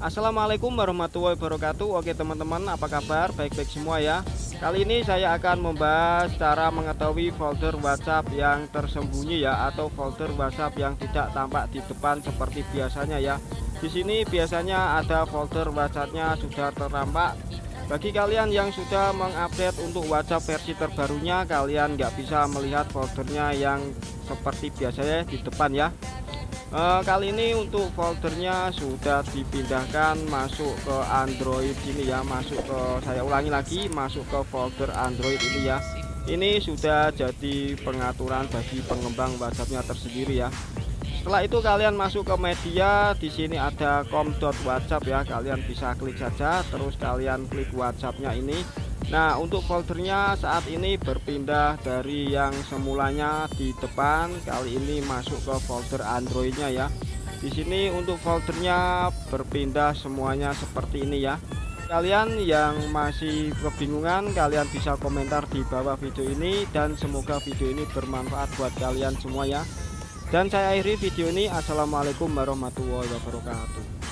Assalamualaikum warahmatullahi wabarakatuh. Oke teman-teman, apa kabar? Baik-baik semua ya. Kali ini saya akan membahas cara mengetahui folder WhatsApp yang tersembunyi ya, atau folder WhatsApp yang tidak tampak di depan seperti biasanya ya. Di sini biasanya ada folder WhatsApp-nya sudah tertampak. Bagi kalian yang sudah mengupdate untuk WhatsApp versi terbarunya, kalian nggak bisa melihat foldernya yang seperti biasanya di depan ya. Kali ini untuk foldernya sudah dipindahkan masuk ke Android sini ya, saya ulangi lagi, masuk ke folder Android ini ya. Ini sudah jadi pengaturan bagi pengembang WhatsAppnya tersendiri ya. Setelah itu kalian masuk ke media, di sini ada com.whatsapp ya, kalian bisa klik saja, terus kalian klik WhatsAppnya ini. Nah, untuk foldernya saat ini berpindah dari yang semulanya di depan, kali ini masuk ke folder Androidnya ya. Di sini untuk foldernya berpindah semuanya seperti ini ya. Kalian yang masih kebingungan, kalian bisa komentar di bawah video ini, dan semoga video ini bermanfaat buat kalian semua ya. Dan saya akhiri video ini. Assalamualaikum warahmatullahi wabarakatuh.